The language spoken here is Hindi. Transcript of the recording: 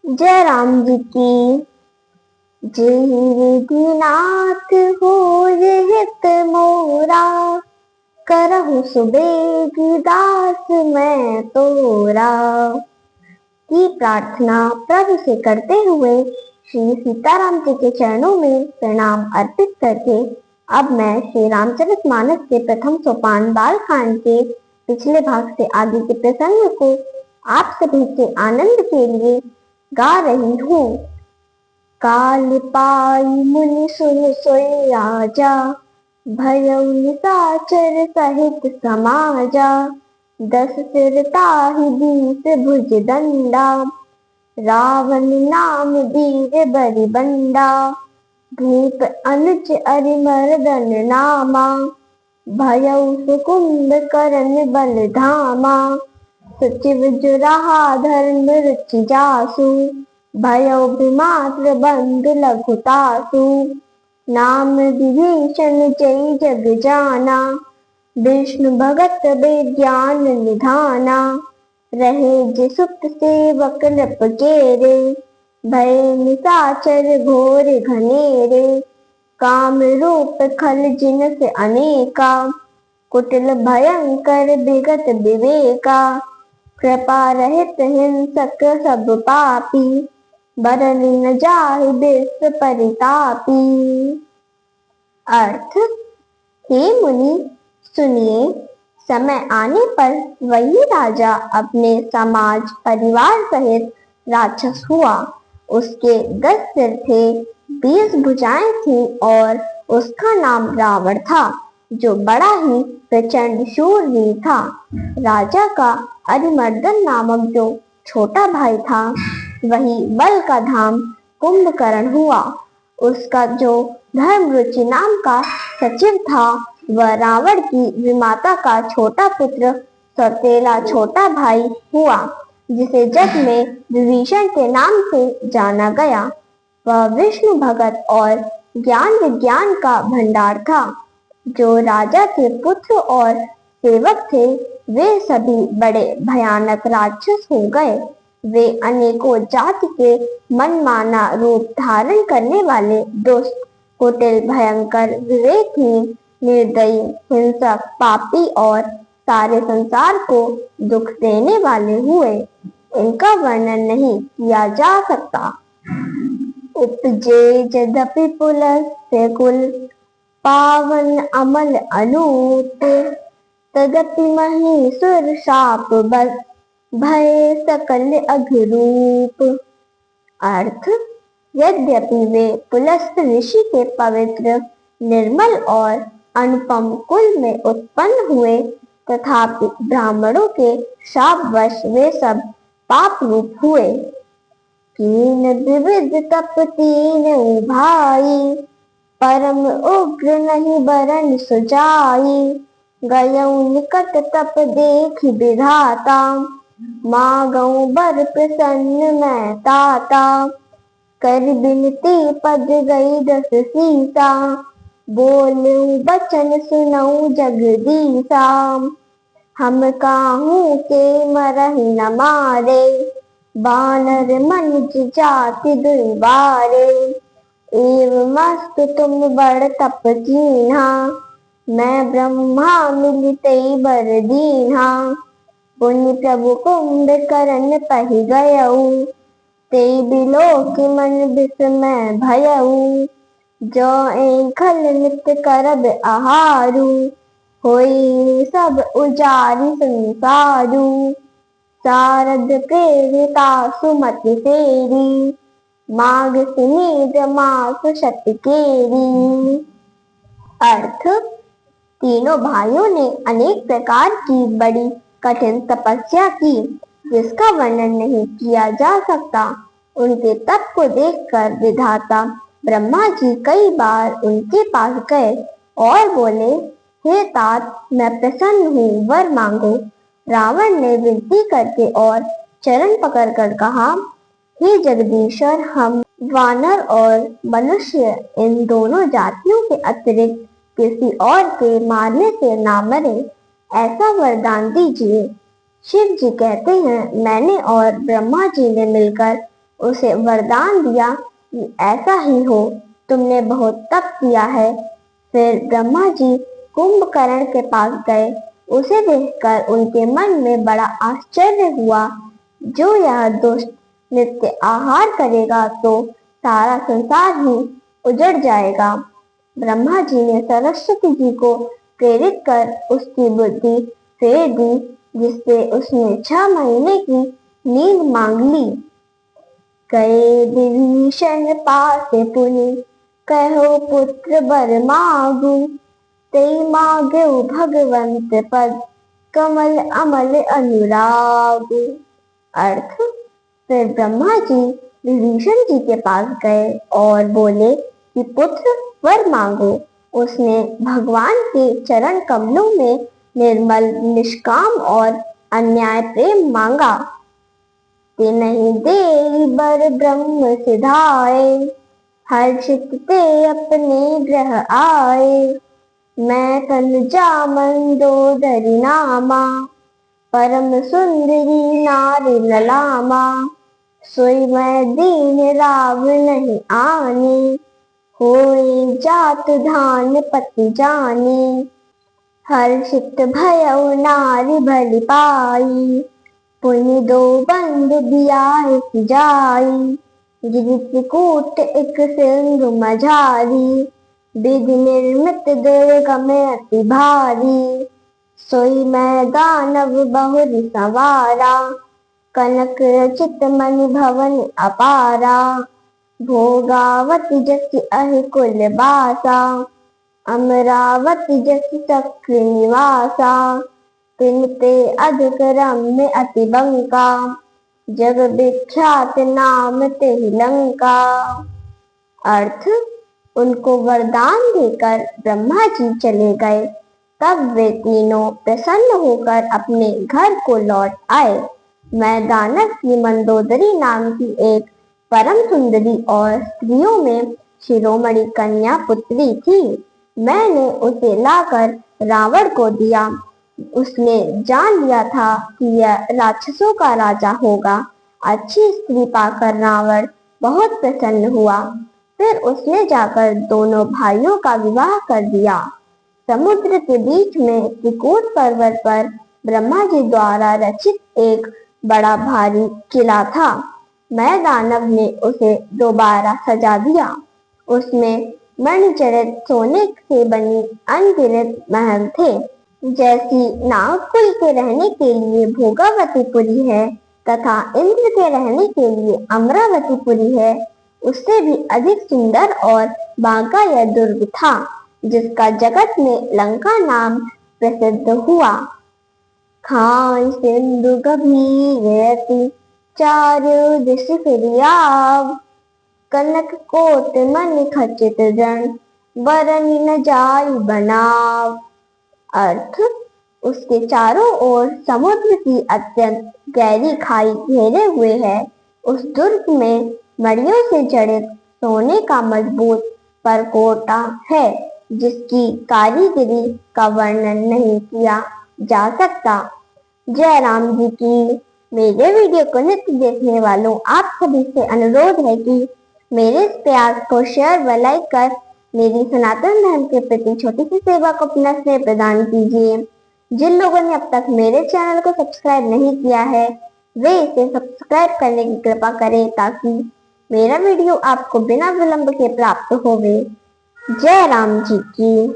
जय राम जी की। जय दीनाथ हो हित मोरा, करहु सुबेग दास मैं तोरा। की प्रार्थना प्रभु से करते हुए श्री सीताराम जी के चरणों में प्रणाम अर्पित करके अब मैं श्री रामचरितमानस के प्रथम सोपान बालकांड के पिछले भाग से आगे के प्रसंग को आप सभी के आनंद के लिए गा रही हूँ। काल पाई मुनि सुन सोई राजा, भयउ निशाचर सहित समाजा। 10 सिर ताहि 20 भुज दंडा, रावण नाम वीर बरि बंडा। भूप अनुज अरिमर्दन नामा, भयउ सुकुंभ करण बल धामा। सचिव जुराहा धर्म रुचि जासु, भयउ विमात्र बंधु लघुतासु। नाम विभीषण जय जग जाना, विष्णु भगत विज्ञान निधाना। रहे जे सुप्त सेवक नृप केरे, भय निशाचर घोर घनेरे। काम रूप खल जिन से अनेका, कुटिल भयंकर विगत विवेका। कृपा रहित हिंसक सब पापी, बरन न जाहि विश्व परितापी। अर्थ, हे मुनि सुनिए, समय आने पर वही राजा अपने समाज परिवार सहित राक्षस हुआ। उसके 10 सिर थे, 20 भुजाएं थी और उसका नाम रावण था, जो बड़ा ही प्रचंड शूरवीर था। राजा का अरिमर्दन नामक जो छोटा भाई था, वही बल का धाम कुंभकर्ण हुआ। उसका जो धर्मरुचि नाम का सचिव था, वह रावण की विमाता का छोटा पुत्र सौतेला छोटा भाई हुआ, जिसे जग में विभीषण के नाम से जाना गया। वह विष्णु भगत और ज्ञान विज्ञान का भंडार था। जो राजा के पुत्र और सेवक थे, वे सभी बड़े भयानक राक्षस हो गए। वे अनेकों जाति के मनमाना रूप धारण करने वाले दुष्ट, कुटिल, भयंकर, विवेकहीन, निर्दयी, हिंसक, पापी और सारे संसार को दुख देने वाले हुए। इनका वर्णन नहीं किया जा सकता। उपजे यद्यपि पुलस्त्य कुल, पावन अमल अनूप। तदपि महीसुर शाप बस, भय सकल अघरूप। अर्थ, यद्यपि वे पुलस्त ऋषि के पवित्र, निर्मल और अनुपम कुल में उत्पन्न हुए, तथापि ब्राह्मणों के शापवश वे सब पाप रूप हुए। कीन द्विविध तप तीन भाई, परम उग्र नहीं बरन सुजाई। गयउ निकट तप देखि विधाता, मांगऊ बर प्रसन्न मैं ताता। कर बिनती पद गई 10 सीसा, बोलऊ बचन सुनऊ जगदीसा। हम काहू के मरहि न मारे, बानर मनुज जाति दुर्बारे। एवमस्तु तुम बड़ तप कीन्हा, मैं ब्रह्मा मिलितई बर दीन्हा। पुण्य प्रभु कुंभकर्ण पहि गयऊ, तेई बिलोक मन विस्मय भयऊ। जो खल नित्य करब आहारू, होई सब उजारि संसारू। शारद प्रेरिता सुमति फेरी, माघ सिनीद मास शतकेरी। अर्थ, तीनों भाइयों ने अनेक प्रकार की बड़ी कठिन तपस्या की, जिसका वर्णन नहीं किया जा सकता। उनके तप को देखकर विधाता ब्रह्मा जी कई बार उनके पास गए और बोले, हे तात, मैं प्रसन्न हूँ, वर मांगो। रावण ने विनती करके और चरण पकड़कर कहा, हे जगदीश्वर, हम वानर और मनुष्य इन दोनों जातियों के अतिरिक्त किसी और के मारने से ना मरे, ऐसा वरदान दीजिए। शिव जी कहते हैं, मैंने और ब्रह्मा जी ने मिलकर उसे वरदान दिया कि ऐसा ही हो, तुमने बहुत तप किया है। फिर ब्रह्मा जी कुंभकर्ण के पास गए। उसे देखकर उनके मन में बड़ा आश्चर्य हुआ। जो यह दुष्ट नित्य आहार करेगा तो सारा संसार ही उजड़ जाएगा। ब्रह्मा जी ने सरस्वती जी को प्रेरित कर उसकी बुद्धि फेर दी, जिससे उसने 6 महीने की नींद मांग ली। गए विभीषण पास पुनि, कहो पुत्र बर मांगू। ते मांगो भगवंत पद, कमल अमल अनुराग। अर्थ, फिर ब्रह्मा जी विभीषण जी के पास गए और बोले कि पुत्र वर मांगो। उसने भगवान के चरण कमलों में निर्मल, निष्काम और अन्याय प्रेम मांगा। ते नहीं दे बर ब्रह्म सिधाए, हर्षित ते अपने ग्रह आए। मैं तनुजा मंदोदरी नामा, परम सुंदरी नारी ललामा। सोई मैं दीन राव नहीं आनी, होई जात धान पति जानी। हर्षित भयउ नारी भली पाई, पुनि दो बंधु बियाह की जाई। गिरि त्रिकूट एक सिंधु मझारी, विधि निर्मित दुर्गम अति भारी। सोई मैं दानव बहुरी सवारा, कनक रचित मणि भवन अपारा। भोगावती जसि अहि कुल बासा, अमरावती जसि चक्र निवासा। तिन ते अधिक रम्य अति बंका, जग विख्यात नाम तेहि लंका। अर्थ, उनको वरदान देकर ब्रह्मा जी चले गए। तब वे तीनों प्रसन्न होकर अपने घर को लौट आए। मैं दानव की मंदोदरी नाम की एक परम सुंदरी और स्त्रियों में शिरोमणि कन्या पुत्री थी। मैंने उसे लाकर रावण को दिया। उसने जान लिया था कि यह राक्षसों का राजा होगा। अच्छी स्त्री पाकर रावण बहुत प्रसन्न हुआ। फिर उसने जाकर दोनों भाइयों का विवाह कर दिया। समुद्र के बीच में त्रिकूट पर्वत पर ब्रह्मा जी द्वारा रचित एक बड़ा भारी किला था। मैं दानव ने उसे दोबारा सजा दिया। उसमें मणिजड़ित सोने से बनी अनगिनत महल थे। जैसी नागकुल के रहने के लिए भोगावतीपुरी है तथा इंद्र के रहने के लिए अमरावतीपुरी है, उससे भी अधिक सुंदर और बांका यह दुर्ग था, जिसका जगत में लंका नाम प्रसिद्ध हुआ। खान सिंधु गभीर, चारों दिश फिरियाव। कनक कोट मणि खचित जन, बरनि न जाई बनाव। अर्थ, उसके चारों ओर समुद्र की अत्यंत गहरी खाई घेरे हुए है। उस दुर्ग में मणियों से जड़ित सोने का मजबूत परकोटा है, जिसकी कारीगरी का वर्णन नहीं किया जा सकता। जय राम जी की। मेरे वीडियो को नित्य देखने वालों आप सभी से अनुरोध है कि मेरे इस प्रयास को शेयर व लाइक कर मेरी सनातन धर्म के प्रति छोटी सी सेवा को अपना स्नेह प्रदान कीजिए। जिन लोगों ने अब तक मेरे चैनल को सब्सक्राइब नहीं किया है, वे इसे सब्सक्राइब करने की कृपा करें ताकि मेरा वीडियो आपको बिना विलंब के प्राप्त होवे। जय राम जी की।